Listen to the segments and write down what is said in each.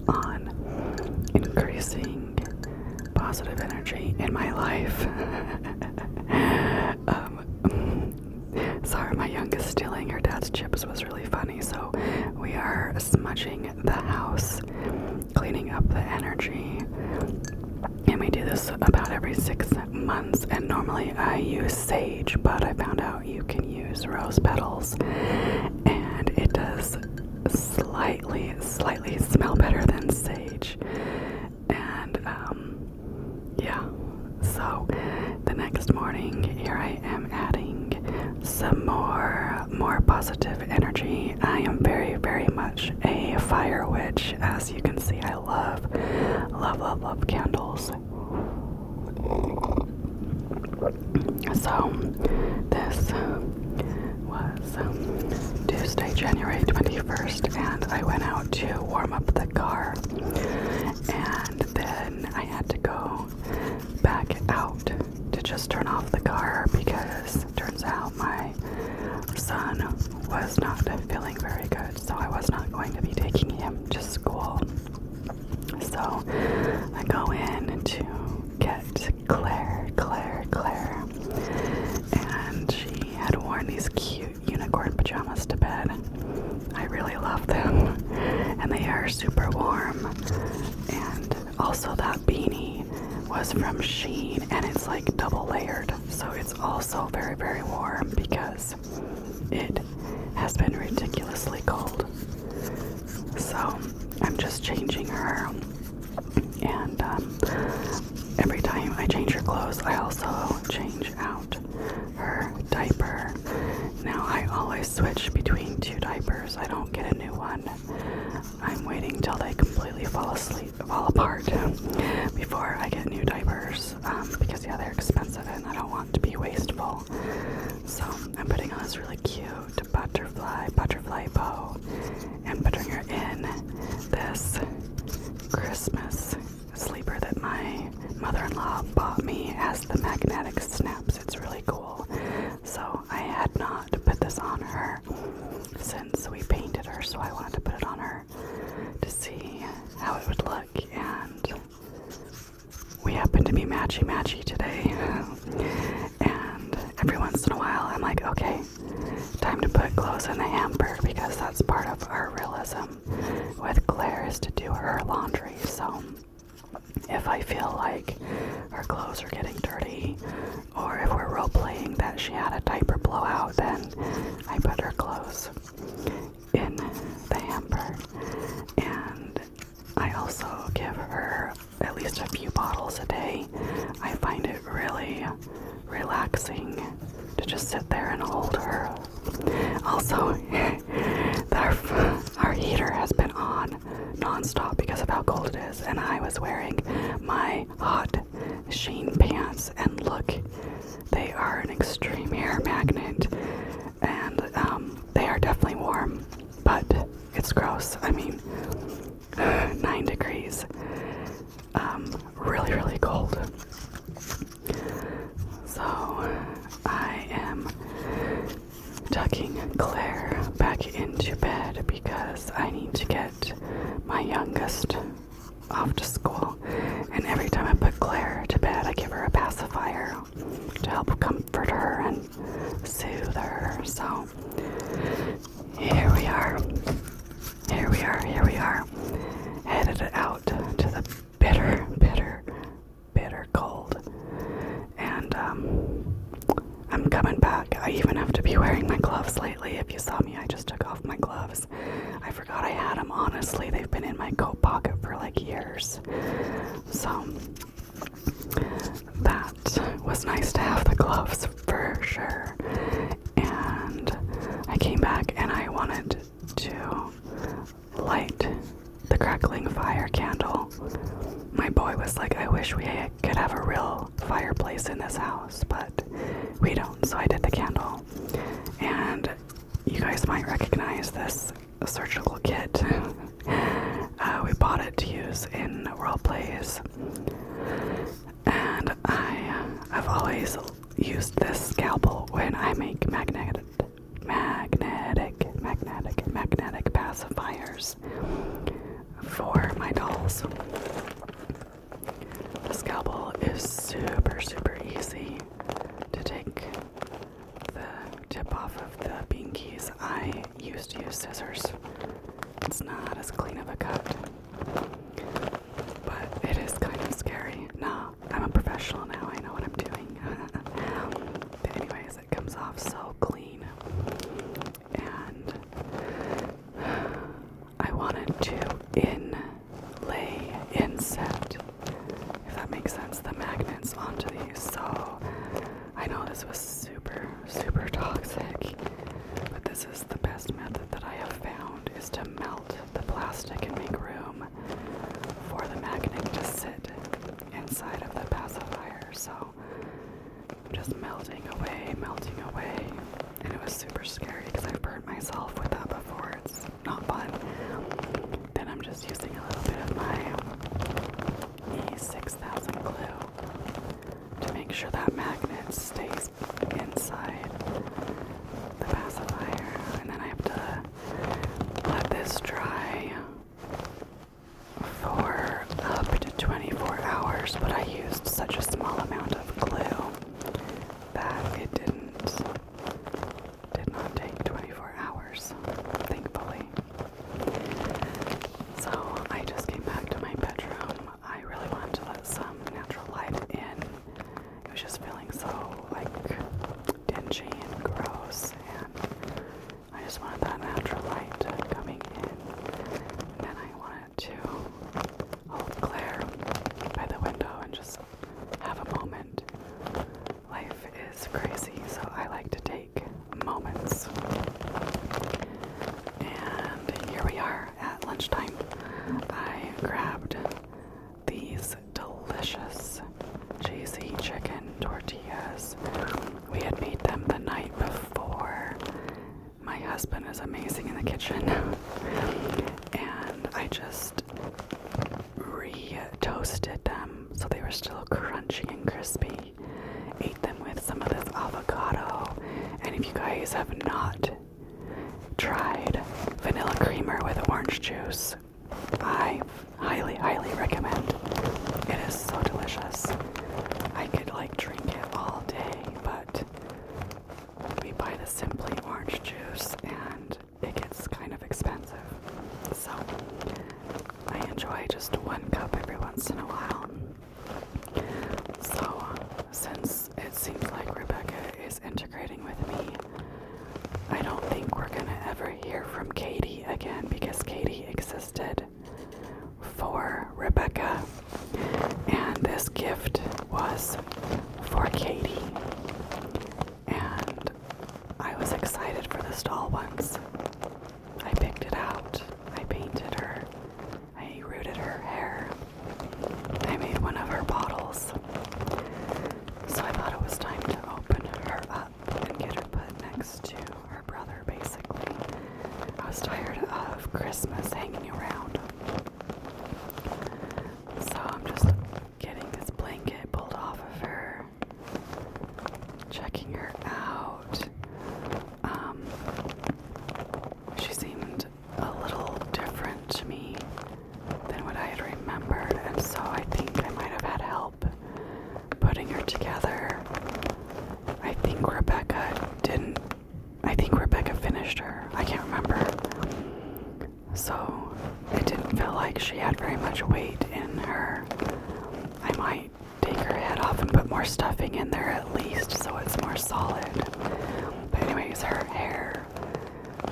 on increasing positive energy in my life. Sorry, my youngest stealing her dad's chips was really funny. So we are smudging the house, cleaning up the energy. And we do this about every 6 months. And normally I use sage, but I found out you can use rose petals. And it does slightly smell better than sage. And yeah, so the next morning here I am adding some more positive energy. I am very much a fire witch. As you can see, I love candles. So this was Tuesday, January 21st, and I went out to warm up the car, and then I had to go back out to just turn off the car because it turns out my son was not feeling very good, so I was not going to be taking him to school. So I go in to get Claire, and she had worn these cute unicorn pajamas to bed. I really love them, and they are super warm. And also that beanie was from Shein, and it's like double layered, so it's also very warm because it has been ridiculously cold. So I'm just changing her, and every time I change her clothes, I also change out her diaper. Now I always switch between 2 diapers. I don't get a new one. I'm waiting till they completely fall apart before I get new diapers, because yeah, they're expensive and I don't want to be wasteful. So I'm putting on this really cute butterfly bow and putting her in this Christmas sleeper that my mother-in-law bought me as the magnetic snaps. It's really cool. So I had not put this on her since we painted her, so I wanted to put it on her to see how it would look, and we happen to be matchy today. And every once in a while I'm like, okay, time to put clothes in the hamper, because that's part of our realism with Claire is to do her laundry. So if I feel like her clothes are getting dirty, or if we're role-playing that she had a diaper blowout, then I put her clothes in the hamper. And I also give her at least a few bottles a day. I find it really relaxing to just sit there and hold her. Also, our heater has been on non-stop because of how cold it is, and I was wearing my hot Shein pants, and look, they are an extreme air magnet, and they are definitely warm, but it's gross. I mean, 9 degrees, really cold. So I am tucking Claire back into bed because I need to get my youngest off to school. And every time I put Claire to bed, I give her a pacifier to help comfort her and soothe her. So here we are, headed out to the bitter cold. And I'm coming back. I even have to be wearing my gloves lately. If you saw me, I just took off my gloves. I forgot I had them, honestly. They've been in my coat pocket for like years. So that was nice to have the gloves for sure. And I came back and I wanted to light the crackling fire candle. My boy was like, I wish we could have a real fireplace in this house, but we don't, so I did the candle. And you guys might recognize this surgical kit. We bought it to use in role plays, and I've always used this scalpel when I make magnetic pacifiers. for my dolls. The scalpel is super, super easy to take the tip off of the binkies. I used to use scissors. It's not as clean of a cut, but it is kind of scary. No, I'm a professional now. I know what I'm doing. But anyways, it comes off so clean. And I wanted to inset, if that makes sense, the magnets onto these. So I know this was super, super toxic, but this is the best method that I have found, is to melt the plastic and make room for the magnet to sit inside of the pacifier. So I'm just melting away, and it was super scary because I've burnt myself with that before. It's not fun. Then I'm just using a little bit of my E6000 glue to make sure that magnet stays inside the pacifier, and then I have to let this dry for up to 24 hours, but I used such a small amount of glue that it did not take 24 hours, thankfully. So I just came back to my bedroom. I really wanted to let some natural light in. It was just feeling so like dingy and gross, and I just wanted that natural light coming in. And then I wanted to hold Claire by the window and just have a moment. Life is crazy, so I like to take moments. And here we are at lunchtime. I grabbed these delicious cheesy chicken tortillas. We had made them the night before. My husband is amazing in the kitchen. And I just re-toasted them so they were still crunchy and crispy. Ate them with some of this avocado. And if you guys have not tried vanilla creamer with orange juice, I highly, highly recommend. It is so delicious. I could like drink it all day, but we buy the Simply orange juice and it gets kind of expensive. So I enjoy just 1 cup every once in a while. So since it seems like Rebecca is integrating with me, I don't think we're gonna ever hear from Katie again, because Katie existed for Rebecca, and this gift was for Katie. And I was excited for this doll once. I picked it out, I painted her, I rooted her hair, I made one of her bottles. So I thought it was time to open her up and get her put next to her brother, basically. I was tired of Christmas hanging around. So I'm just getting this blanket pulled off of her, checking her out. She seemed a little different to me than what I had remembered, and so I think I might have had help putting her together. I think Rebecca finished her. I can't remember. So it didn't feel like she had very much weight in her. I might take her head off and put more stuffing in there at least so it's more solid. But anyways, her hair,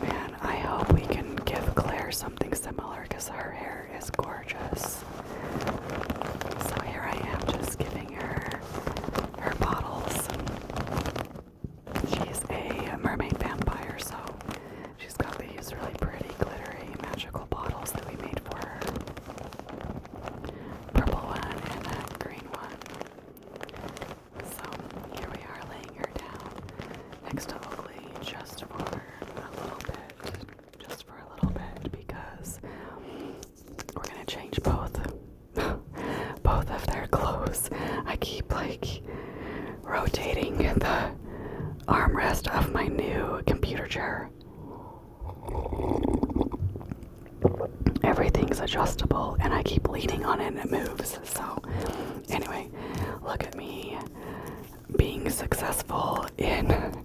man, I hope we can give Claire something similar because her hair is gorgeous. So here I am just giving her her bottles. She's a mermaid vampire, so she's got these really pretty glittery magical bottles that we made for her. Purple one and a green one. So here we are laying her down next to Oakley just for a little bit, because we're gonna change both of their clothes. I keep like rotating the armrest of my new computer chair. Everything's adjustable, and I keep leaning on it and it moves. So anyway, look at me being successful in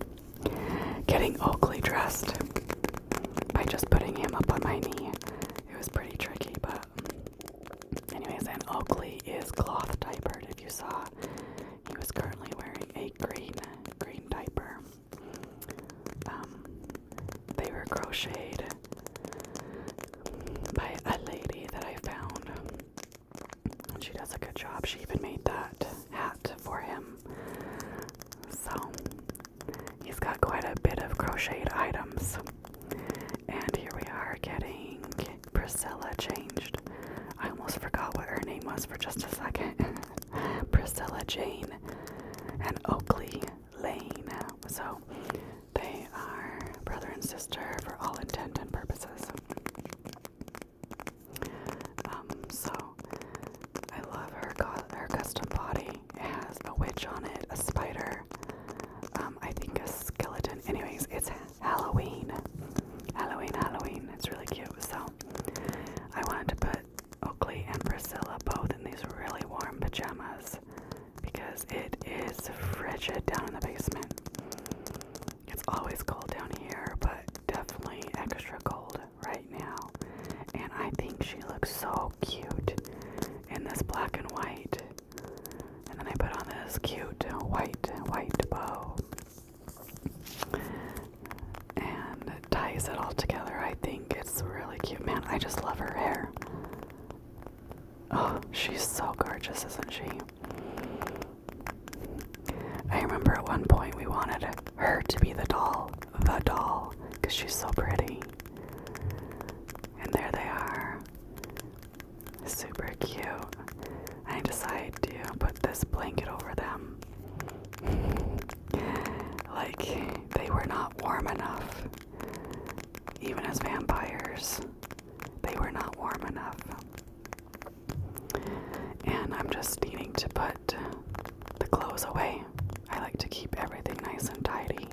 getting Oakley dressed by just putting him up on my knee. It was pretty tricky, but anyways, and Oakley is cloth diapered. If you saw, he was currently wearing a green diaper. They were crocheted by a lady that I found, and she does a good job. She even made that hat for him. So he's got quite a bit of crocheted items. And here we are getting Priscilla changed. I almost forgot what her name was for just a second. Priscilla Jane and Oakley Lane. So they are brother and sister for all intent and purposes. So I love her custom body. It has a witch on it, a spider, I think a skeleton. Anyways, it's Halloween. It's really cute. So I wanted to put Oakley and Priscilla both in these really warm pajamas because it is frigid down in the basement. It's always cold down here, but definitely extra cold right now. And I think she looks so cute in this black and white. And then I put on this cute white bow. And it ties it all together. I think it's really cute. Man, I just love her hair. Oh, she's so gorgeous, isn't she? I remember at one point we wanted her to be the doll, because she's so pretty. And there they are. Super cute. I decided to put this blanket over them. Like, they were not warm enough. Even as vampires, they were not warm enough. And I'm just needing to put the clothes away. I like to keep everything nice and tidy.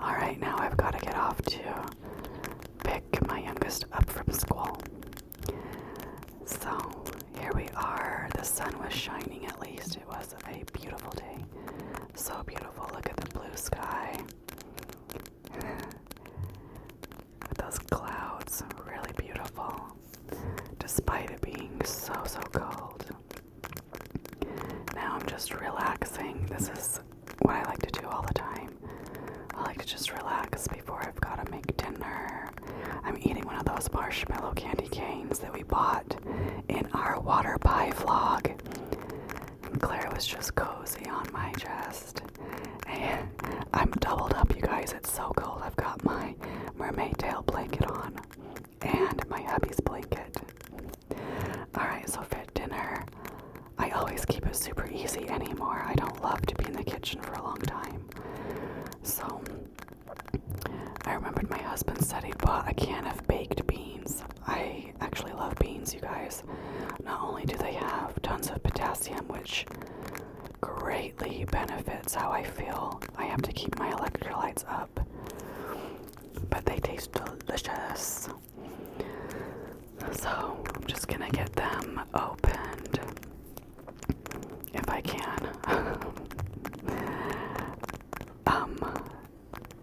Alright, now I've got to get off to pick my youngest up from school. So, here we are. The sun was shining at least. It was a beautiful day. So beautiful. Look at the blue sky. With those clouds. Really beautiful. Despite it being so cold. Now I'm just relaxing. This is what I like to do all the time. I like to just relax before I've got to make dinner. I'm eating one of those marshmallow candy canes that we bought in our water pie vlog. And Claire was just cozy on my chest. And I'm doubled up, you guys. It's so cold. I've got my mermaid tail blanket on and my hubby's blanket. Alright, so for dinner, I always keep it super easy anymore. I don't love to be in the kitchen for a long time. So I remembered my husband said he bought a can of baked beans. I actually love beans, you guys. Not only do they have tons of potassium, which greatly benefits how I feel. I have to keep my electrolytes up. But they taste delicious. So I'm just gonna get them opened if I can.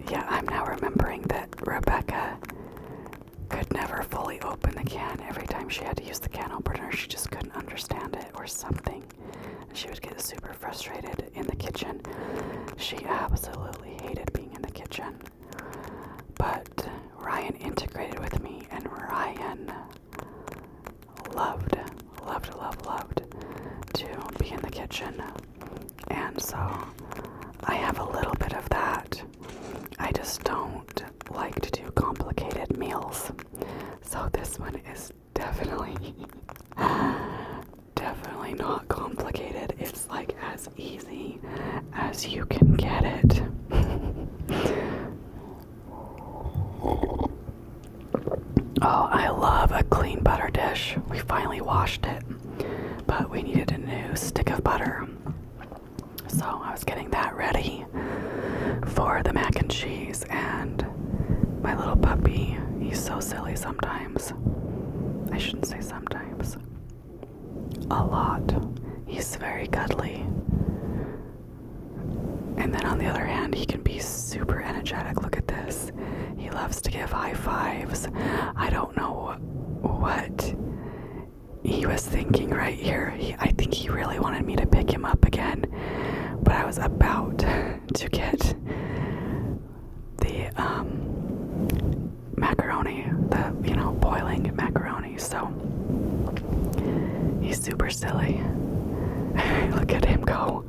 Yeah, I'm now remembering that Rebecca could never fully open the can. Every time she had to use the can opener, she just couldn't understand it or something. And she would get super frustrated in the kitchen. She absolutely hated being in the kitchen. But Ryan integrated with me, and Ryan loved to be in the kitchen. And so I have a little bit of that. I just don't like to do complicated meals. So this one is definitely not complicated. It's like as easy as you can get it. Oh, I love a clean butter dish. We finally washed it, but we needed a new stick of butter. So I was getting that ready for the mac and cheese, and my little puppy, he's so silly sometimes. I should sometimes. A lot. He's very cuddly. And then on the other hand, he can be super energetic. Look at this. He loves to give high fives. I don't know what he was thinking right here. I think he really wanted me to pick him up again. But I was about to get the macaroni, boiling macaroni. So he's super silly. Look at him go.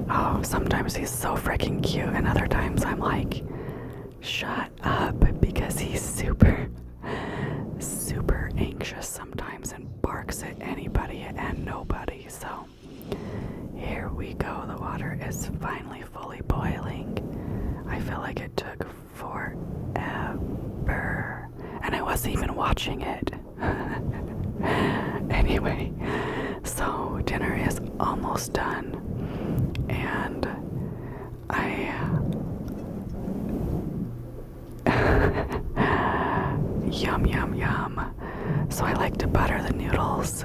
Oh, sometimes he's so freaking cute, and other times I'm like, shut up, because he's super anxious sometimes and barks at anybody and nobody. So here we go. The water is finally fully boiling. I feel like it took forever, and I wasn't even watching it. Anyway, so dinner is almost done, and yum, yum, yum. So I like to butter the noodles,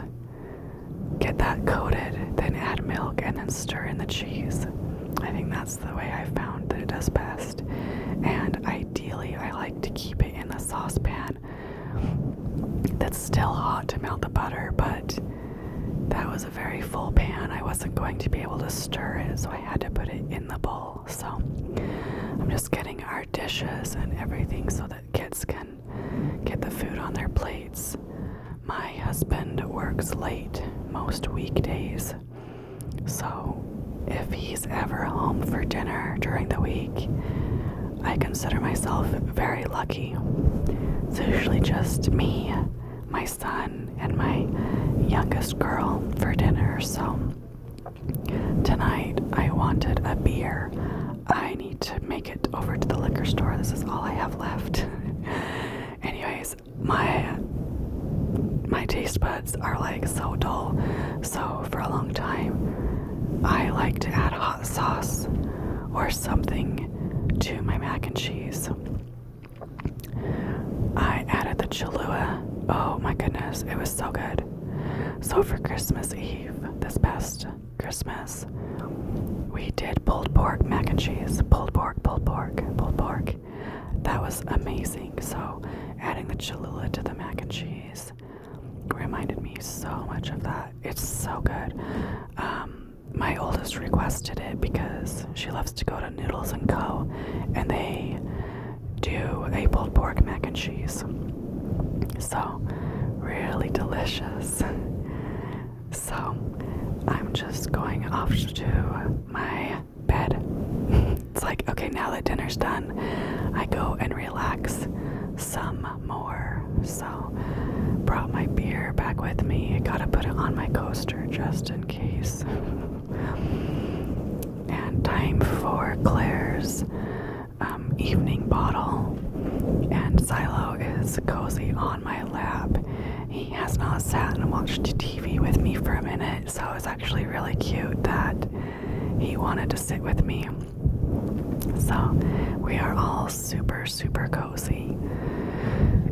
get that coated, then add milk, and then stir in the cheese. I think that's the way I found that it does best. And ideally, I like to keep it in the saucepan that's still hot to melt the butter, but that was a very full pan. I wasn't going to be able to stir it, so I had to put it in the bowl. So I'm just getting our dishes and everything so that kids can get the food on their plates. My husband works late most weekdays, so if he's ever home for dinner during the week, I consider myself very lucky. It's usually just me, my son, and my youngest girl for dinner. So tonight I wanted a beer. I need to make it over to the liquor store. This is all I have left. Anyways, my taste buds are like so dull. So for a long time, I like to add hot sauce or something to my mac and cheese. I added the Cholula. Oh my goodness, it was so good. So for Christmas Eve, this past Christmas, we did pulled pork mac and cheese. Pulled pork. That was amazing. So adding the Cholula to the mac and cheese reminded me so much of that. It's so good. My oldest requested it because she loves to go to Noodles & Co. and they do a pulled pork mac and cheese. So really delicious. So I'm just going off to my bed. It's like, okay, now that dinner's done, I go and relax some more. So brought my beer back with me. I gotta put it on my coaster just in case. And time for Claire's evening bottle. And Silo is cozy on my lap. He has not sat and watched TV with me for a minute, so it's actually really cute that he wanted to sit with me. So we are all super cozy.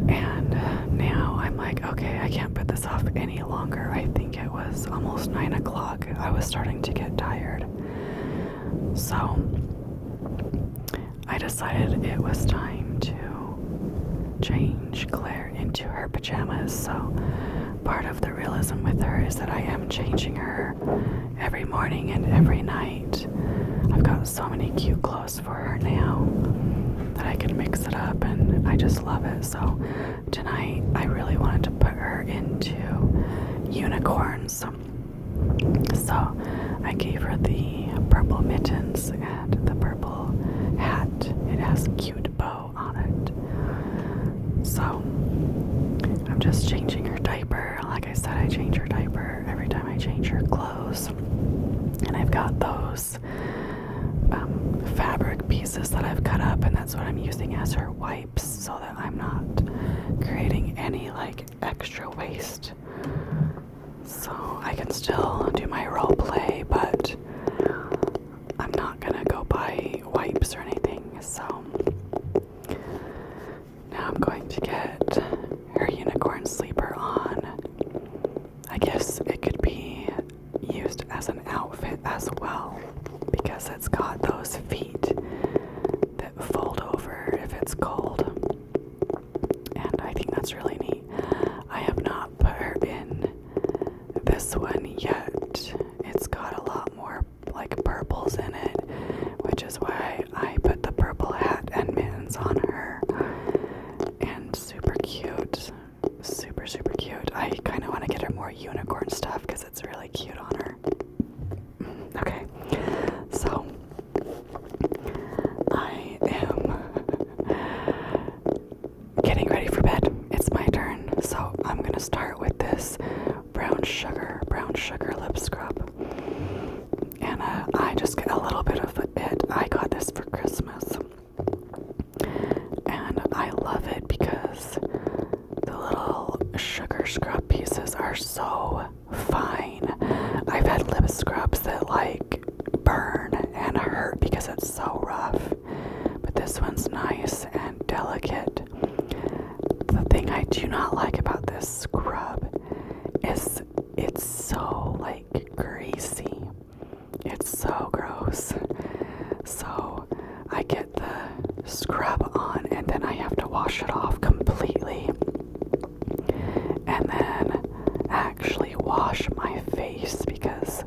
And now I'm like, okay, I can't put this off any longer. I think it was almost 9 o'clock. I was starting to get tired. So I decided it was time to change Claire into her pajamas. So part of the realism with her is that I am changing her every morning and every night. I've got so many cute clothes for her now that I can mix it up, and I just love it. So tonight I really wanted to put her into unicorns. So I gave her the purple mittens and the purple hat. It has a cute bow on it. So I'm just changing her diaper. Like I said, I change her diaper every time I change her clothes. And I've got those fabric pieces that I've cut up, and that's what I'm using as her wipes so that I'm not creating any like extra waste. So I can still do my role play, but I'm not gonna go buy wipes or anything. So now I'm going to get her unicorn sleeper on that's really neat. I have not put her in this one yet. It's got a lot more like purples in it, which is why I put the purple hat and mittens on her. And super cute. Super, super cute. I kind of want to get her more unicorn stuff because it's really cute on her. Okay, so I am getting ready for bed. It's my turn. So I'm going to start with this brown sugar lip scrub. And I just get a little bit of it. I got this for Christmas. And I love it because the little sugar scrub pieces are so fine. I've had lip scrubs that like burn and hurt because it's so rough. But this one's nice and delicate. The thing I do not like about this scrub is it's so like greasy. It's so gross. So I get the scrub on and then I have to wash it off completely. And then actually wash my face because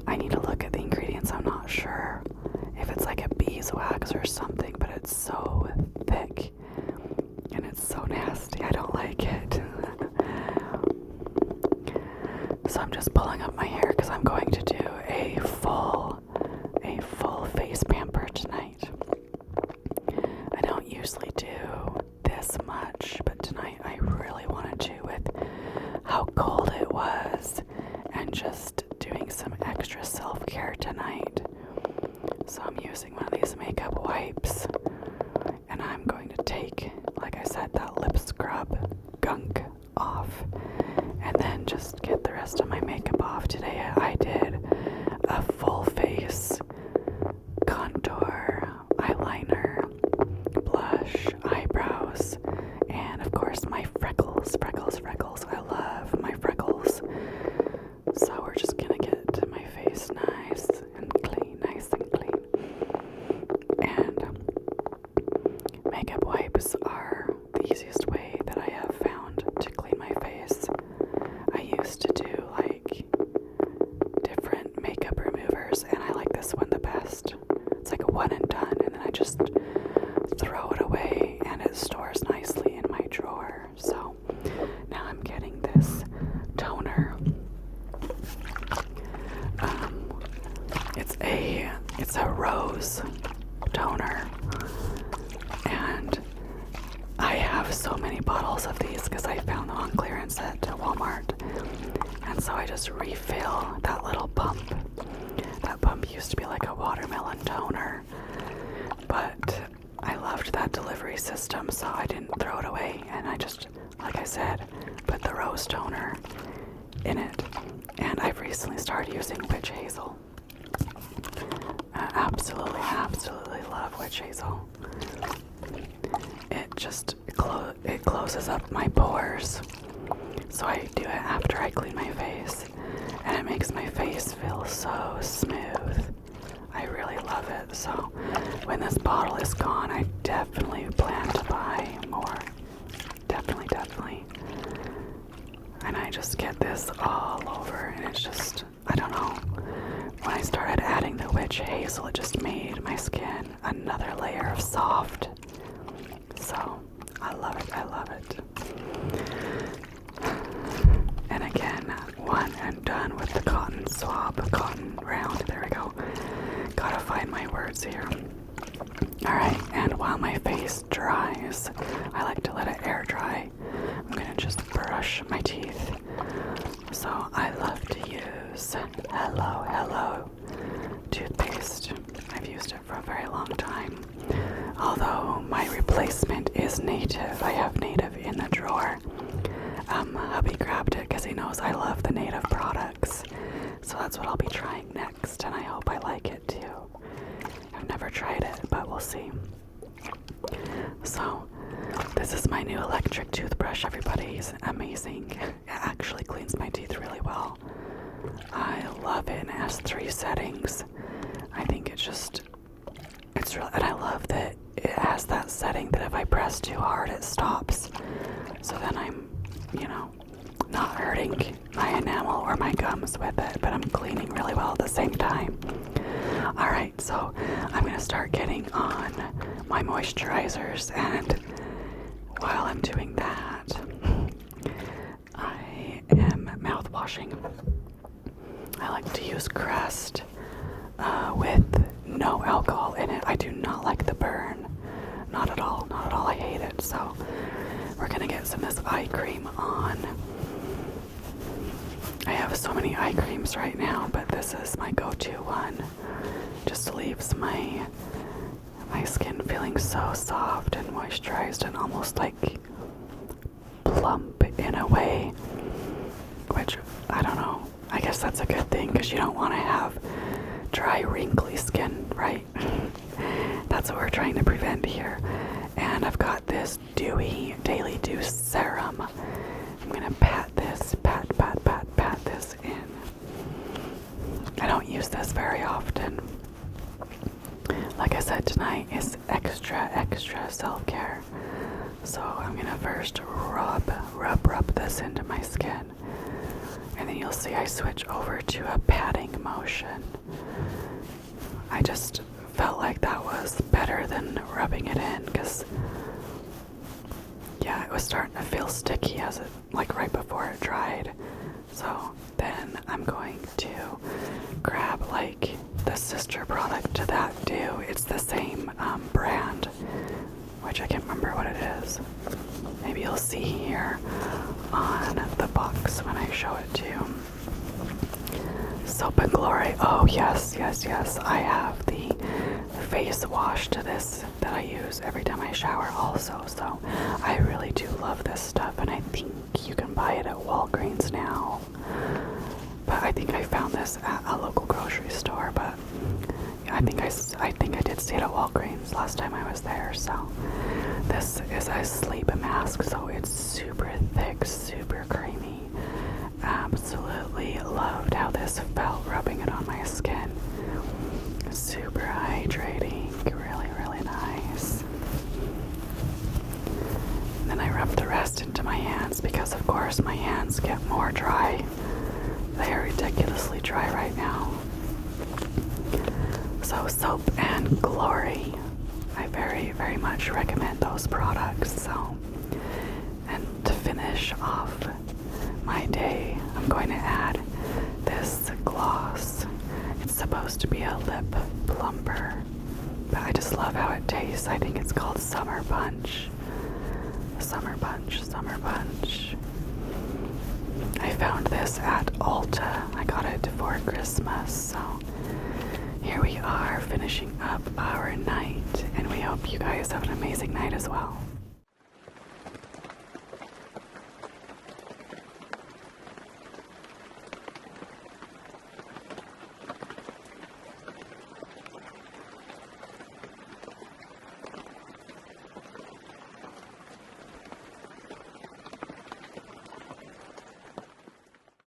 I need to look at the ingredients. I'm not sure if it's like a beeswax or something, but it's so thick and it's so nasty. I don't like it. So I'm just pulling up my hair because I'm going to do a full face pamper tonight. I don't usually do this much, but tonight I really wanted to with how cold it was and just doing some extra self-care tonight. So I'm using one of these makeup wipes and I'm going to take, like I said, that lip scrub gunk off and then just get the rest of my makeup off. Today I did a full face contour, eyeliner, blush, eyebrows, and of course my freckles. I love my freckles. So we're just gonna get my face nice and clean. And makeup wipes are the easiest way that I have found to clean my face. I used to do like different makeup removers and I like this one the best. It's like a one and done and then I just throw it away and it stores nicely in my drawer. So now I'm getting this toner. It's a rose toner and I have so many bottles of these because I found them on clearance at Walmart. And so I just refill that little pump. That pump used to be like a watermelon toner, but I loved that delivery system, so I didn't throw it away. And I just, like I said, put the rose toner in it. And I've recently started using witch hazel. I absolutely love witch hazel. It just it closes up my pores. So I do it after I clean my face, and it makes my face feel so smooth. I really love it. So when this bottle is gone, I definitely plan to buy more. Definitely. And I just get this all over, and it's just, I don't know. When I started adding the witch hazel, it just made my skin another layer of soft. So I love it. And again, one and done with the cotton swab, cotton round. There we go. Gotta find my words here. Alright, and while my face dries, I like to let it air dry. I'm gonna just brush my teeth. So I love to use Hello toothpaste. I've used it for a very long time. Although my replacement is Native. I have Native in the drawer. Hubby grabbed it because he knows I love the Native products. So that's what I'll be trying next, and I hope I like it too. I've never tried it, but we'll see. So, this is my new electric toothbrush, everybody. It's amazing. It actually cleans my teeth really well. I love it, and it has 3 settings. I think it's real, and I love that it has that setting that if I press too hard, it stops. So then I'm, not hurting my enamel or my gums with it, but I'm cleaning really well at the same time. Alright, so I'm going to start getting on my moisturizers, and while I'm doing that, I am mouth washing. I like to use Crest with no alcohol in it. I do not like the burn. Not at all. Not at all. I hate it. So we're going to get some of this eye cream on. I have so many eye creams right now, but this is my go-to one. Just leaves my skin feeling so soft and moisturized and almost like plump in a way, which I don't know. I guess that's a good thing because you don't want to have dry, wrinkly skin, right? That's what we're trying to prevent here. And I've got this Dewy Daily Dew Serum. I'm gonna pat this in. I don't use this very often. Like I said, tonight is extra self-care. So I'm gonna first rub this into my skin. And then you'll see I switch over to a patting motion. I just felt like that was better than rubbing it in, because yeah, it was starting to feel sticky as it, like right before it dried. So then I'm going to grab like the sister product to that Dew. It's the same brand, which I can't remember what it is. Maybe you'll see here on the box when I show it to you. Soap and Glory. Oh yes. I have the face wash to this that I use every time I shower also. So I really do love this stuff, and I think you can buy it at Walgreens now. But I think I found this at a local grocery store, but I think I did see it at Walgreens last time I was there. So this is a sleep mask, so it's super thick, super creamy. Absolutely loved how this felt rubbing it on my skin. Super hydrating, really nice. And then I rub the rest into my hands because of course my hands get more dry. They are ridiculously dry right now. So Soap and Glory, I very much recommend those products. So, and to finish off my day, I'm going to add this gloss. It's supposed to be a lip plumper, but I just love how it tastes. I think it's called Summer Punch. Summer Punch. I found this at Ulta. I got it for Christmas, so here we are finishing up our night, and we hope you guys have an amazing night as well.